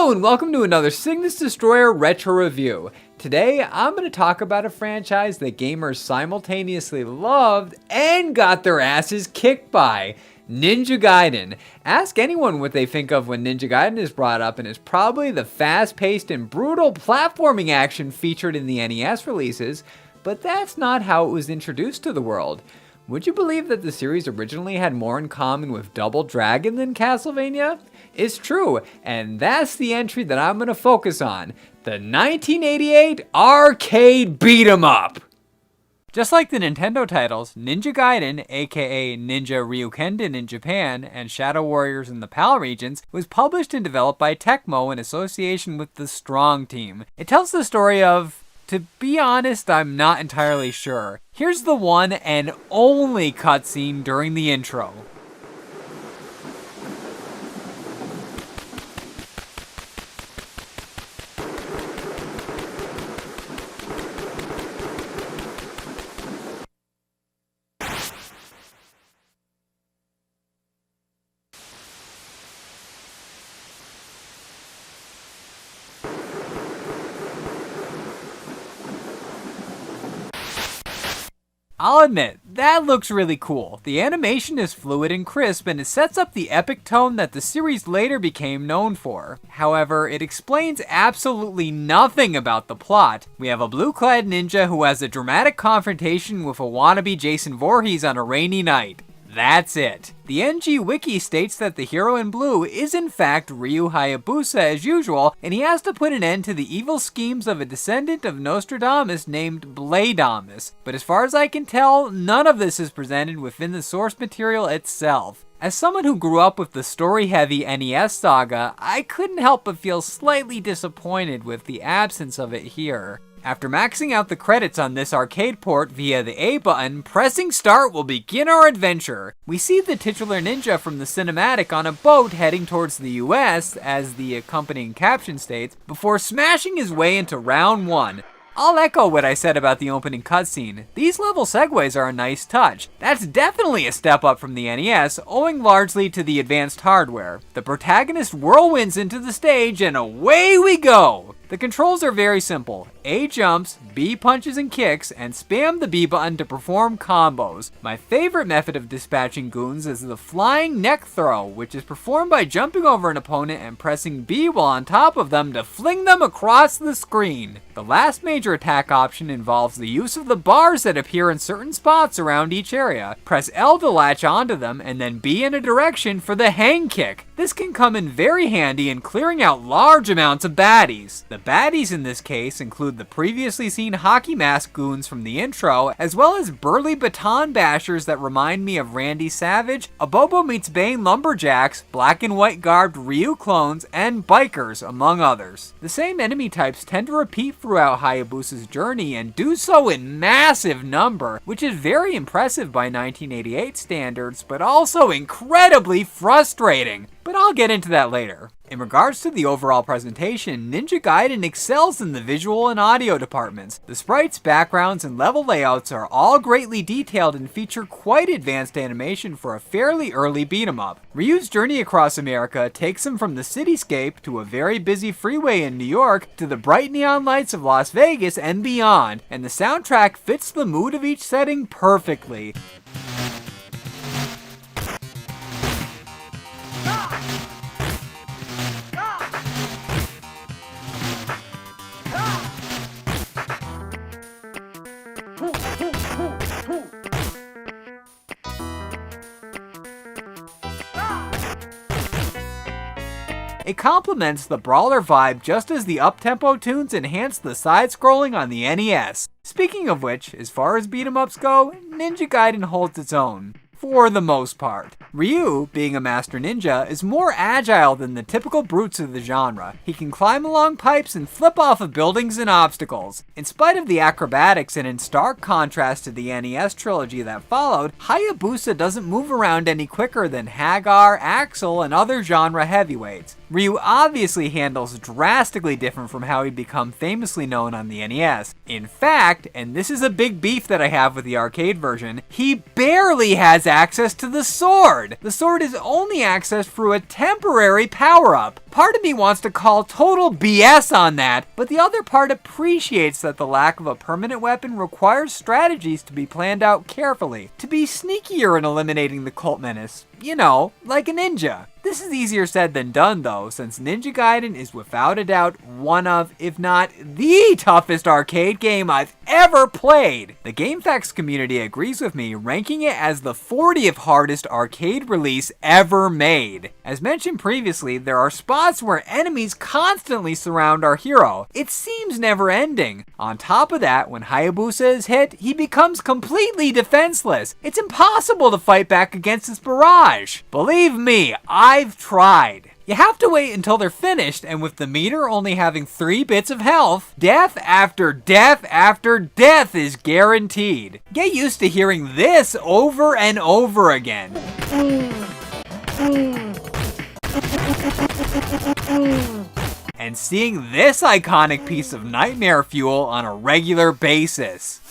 Hello and welcome to another Cygnus Destroyer Retro Review. Today I'm going to talk about a franchise that gamers simultaneously loved and got their asses kicked by, Ninja Gaiden. Ask anyone what they think of when Ninja Gaiden is brought up, and it's probably the fast-paced and brutal platforming action featured in the NES releases, but that's not how it was introduced to the world. Would you believe that the series originally had more in common with Double Dragon than Castlevania? It's true, and that's the entry that I'm going to focus on, the 1988 arcade beat-em-up! Just like the Nintendo titles, Ninja Gaiden, aka Ninja Ryukenden in Japan, and Shadow Warriors in the PAL regions, was published and developed by Tecmo in association with the Strong Team. It tells the story of... To be honest, I'm not entirely sure. Here's the one and only cutscene during the intro. I'll admit, that looks really cool. The animation is fluid and crisp, and it sets up the epic tone that the series later became known for. However, it explains absolutely nothing about the plot. We have a blue-clad ninja who has a dramatic confrontation with a wannabe Jason Voorhees on a rainy night. That's it. The NG Wiki states that the hero in blue is in fact Ryu Hayabusa as usual, and he has to put an end to the evil schemes of a descendant of Nostradamus named Bladeamus. But as far as I can tell, none of this is presented within the source material itself. As someone who grew up with the story-heavy NES saga, I couldn't help but feel slightly disappointed with the absence of it here. After maxing out the credits on this arcade port via the A button, pressing start will begin our adventure. We see the titular ninja from the cinematic on a boat heading towards the US, as the accompanying caption states, before smashing his way into round 1. I'll echo what I said about the opening cutscene. These level segues are a nice touch. That's definitely a step up from the NES, owing largely to the advanced hardware. The protagonist whirlwinds into the stage and away we go! The controls are very simple. A jumps, B punches and kicks, and spam the B button to perform combos. My favorite method of dispatching goons is the flying neck throw, which is performed by jumping over an opponent and pressing B while on top of them to fling them across the screen. The last major attack option involves the use of the bars that appear in certain spots around each area. Press L to latch onto them, and then B in a direction for the hang kick. This can come in very handy in clearing out large amounts of baddies. The baddies in this case include the previously seen hockey mask goons from the intro, as well as burly baton bashers that remind me of Randy Savage, Abobo meets Bane lumberjacks, black and white garbed Ryu clones, and bikers, among others. The same enemy types tend to repeat throughout Hayabusa's journey and do so in massive number, which is very impressive by 1988 standards, but also incredibly frustrating. But I'll get into that later. In regards to the overall presentation, Ninja Gaiden excels in the visual and audio departments. The sprites, backgrounds, and level layouts are all greatly detailed and feature quite advanced animation for a fairly early beat-em-up. Ryu's journey across America takes him from the cityscape to a very busy freeway in New York to the bright neon lights of Las Vegas and beyond, and the soundtrack fits the mood of each setting perfectly. It complements the brawler vibe just as the up-tempo tunes enhance the side-scrolling on the NES. Speaking of which, as far as beat-em-ups go, Ninja Gaiden holds its own. For the most part. Ryu, being a master ninja, is more agile than the typical brutes of the genre. He can climb along pipes and flip off of buildings and obstacles. In spite of the acrobatics and in stark contrast to the NES trilogy that followed, Hayabusa doesn't move around any quicker than Hagar, Axel, and other genre heavyweights. Ryu obviously handles drastically different from how he'd become famously known on the NES. In fact, and this is a big beef that I have with the arcade version, he barely has access to the sword! The sword is only accessed through a temporary power-up. Part of me wants to call total BS on that, but the other part appreciates that the lack of a permanent weapon requires strategies to be planned out carefully, to be sneakier in eliminating the cult menace. You know, like a ninja. This is easier said than done though, since Ninja Gaiden is without a doubt one of, if not the toughest arcade game I've ever played. The GameFAQs community agrees with me, ranking it as the 40th hardest arcade release ever made. As mentioned previously, there are spots where enemies constantly surround our hero. It seems never ending. On top of that, when Hayabusa is hit, he becomes completely defenseless. It's impossible to fight back against his barrage. Believe me, I've tried. You have to wait until they're finished, and with the meter only having 3 bits of health, death after death after death is guaranteed. Get used to hearing this over and over again. And seeing this iconic piece of nightmare fuel on a regular basis.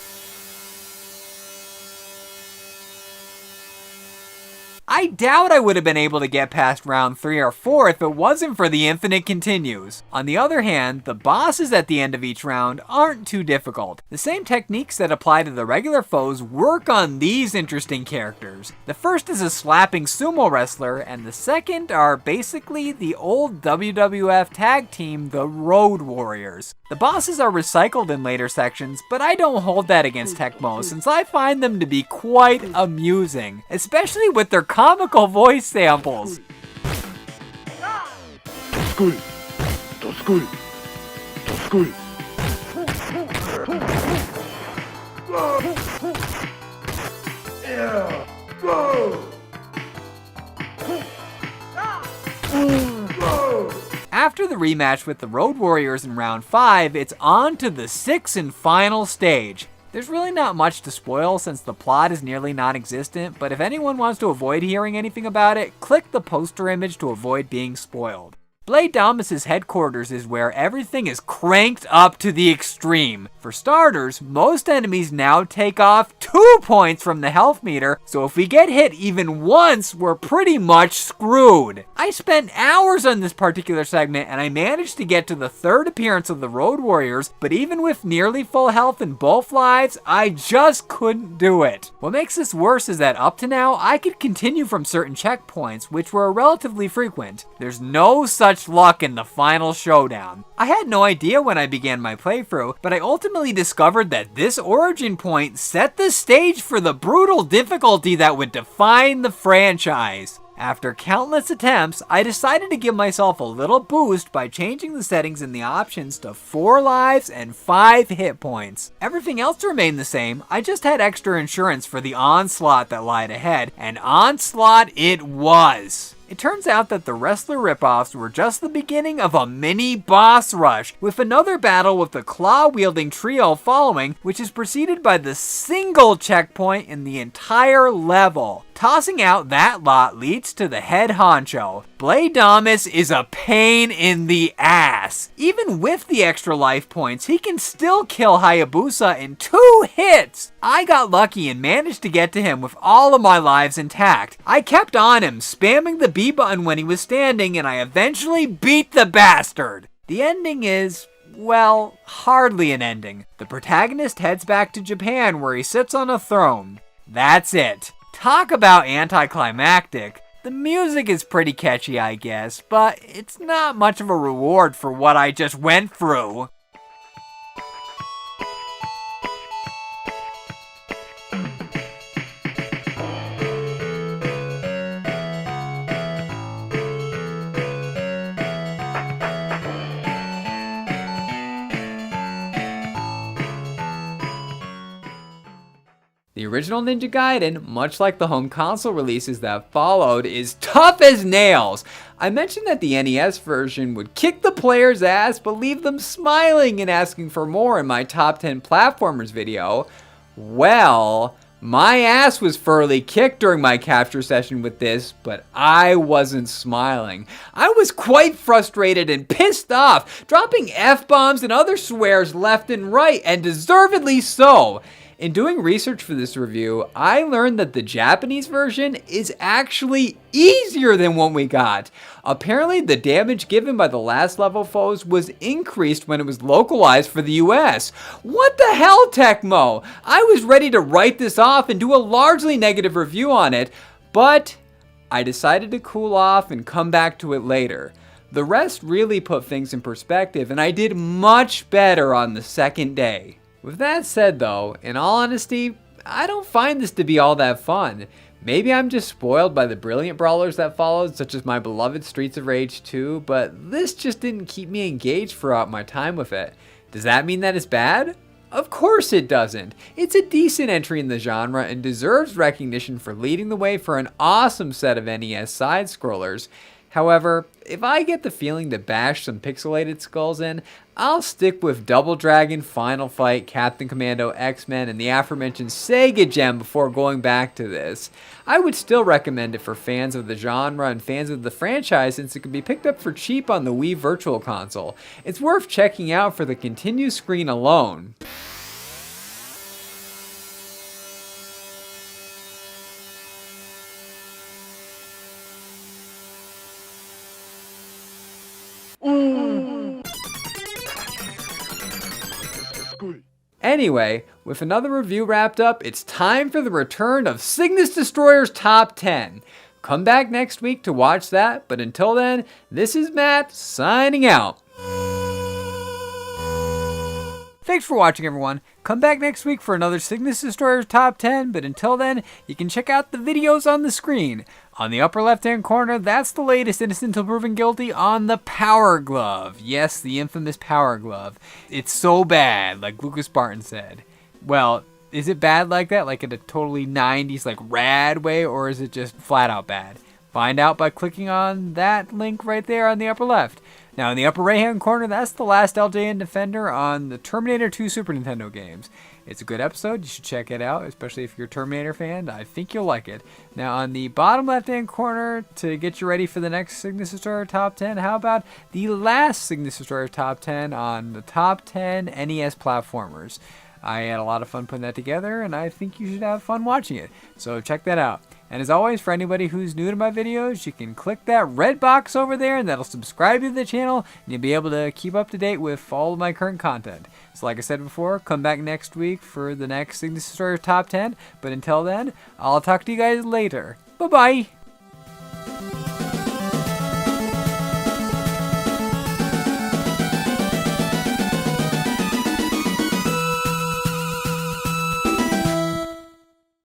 I doubt I would have been able to get past round 3 or 4 if it wasn't for the infinite continues. On the other hand, the bosses at the end of each round aren't too difficult. The same techniques that apply to the regular foes work on these interesting characters. The first is a slapping sumo wrestler, and the second are basically the old WWF tag team, the Road Warriors. The bosses are recycled in later sections, but I don't hold that against Tecmo since I find them to be quite amusing, especially with their comical voice samples. After the rematch with the Road Warriors in round 5, it's on to the 6th and final stage. There's really not much to spoil since the plot is nearly non-existent, but if anyone wants to avoid hearing anything about it, click the poster image to avoid being spoiled. Blade Damas's headquarters is where everything is cranked up to the extreme. For starters, most enemies now take off 2 points from the health meter, so if we get hit even once, we're pretty much screwed. I spent hours on this particular segment and I managed to get to the 3rd appearance of the Road Warriors, but even with nearly full health in both lives, I just couldn't do it. What makes this worse is that up to now, I could continue from certain checkpoints, which were relatively frequent. There's no such luck in the final showdown. I had no idea when I began my playthrough, but I ultimately discovered that this origin point set the stage for the brutal difficulty that would define the franchise. After countless attempts, I decided to give myself a little boost by changing the settings in the options to 4 lives and 5 hit points. Everything else remained the same, I just had extra insurance for the onslaught that lied ahead, and onslaught it was. It turns out that the wrestler ripoffs were just the beginning of a mini boss rush, with another battle with the claw-wielding trio following, which is preceded by the single checkpoint in the entire level. Tossing out that lot leads to the head honcho. Blade Damas is a pain in the ass. Even with the extra life points, he can still kill Hayabusa in 2 hits. I got lucky and managed to get to him with all of my lives intact. I kept on him, spamming the B button when he was standing, and I eventually beat the bastard. The ending is, well, hardly an ending. The protagonist heads back to Japan where he sits on a throne. That's it. Talk about anticlimactic. The music is pretty catchy, I guess, but it's not much of a reward for what I just went through. The original Ninja Gaiden, much like the home console releases that followed, is tough as nails. I mentioned that the NES version would kick the player's ass but leave them smiling and asking for more in my top 10 platformers video. Well, My ass was thoroughly kicked during my capture session with this, but I wasn't smiling. I was quite frustrated and pissed off, dropping F-bombs and other swears left and right, and deservedly so. In doing research for this review, I learned that the Japanese version is actually easier than what we got. Apparently, the damage given by the last level foes was increased when it was localized for the US. What the hell, Tecmo? I was ready to write this off and do a largely negative review on it, but I decided to cool off and come back to it later. The rest really put things in perspective, and I did much better on the second day. With that said though, in all honesty, I don't find this to be all that fun. Maybe I'm just spoiled by the brilliant brawlers that followed, such as my beloved Streets of Rage 2, but this just didn't keep me engaged throughout my time with it. Does that mean that it's bad? Of course it doesn't. It's a decent entry in the genre and deserves recognition for leading the way for an awesome set of NES side-scrollers. However, if I get the feeling to bash some pixelated skulls in, I'll stick with Double Dragon, Final Fight, Captain Commando, X-Men, and the aforementioned Sega Gem before going back to this. I would still recommend it for fans of the genre and fans of the franchise since it can be picked up for cheap on the Wii Virtual Console. It's worth checking out for the continue screen alone. Anyway, with another review wrapped up, it's time for the return of Cygnus Destroyer's Top 10. Come back next week to watch that, but until then, this is Matt signing out. Thanks for watching, everyone. Come back next week for another Cygnus Destroyer's Top 10, but until then, you can check out the videos on the screen. On the upper left-hand corner, that's the latest Innocent Till Proven Guilty on the Power Glove. Yes, the infamous Power Glove. It's so bad, like Lucas Barton said. Well, is it bad like that, like in a totally 90s, like rad way, or is it just flat out bad? Find out by clicking on that link right there on the upper left. Now, in the upper right-hand corner, that's the last LJN Defender on the Terminator 2 Super Nintendo games. It's a good episode. You should check it out, especially if you're a Terminator fan. I think you'll like it. Now, on the bottom left-hand corner, to get you ready for the next Cygnus Destroyer Top 10, how about the last Cygnus Destroyer Top 10 on the Top 10 NES platformers? I had a lot of fun putting that together, and I think you should have fun watching it. So check that out. And as always, for anybody who's new to my videos, you can click that red box over there, and that'll subscribe to the channel, and you'll be able to keep up to date with all of my current content. So like I said before, come back next week for the next Cygnus Destroyer Top 10. But until then, I'll talk to you guys later. Bye-bye!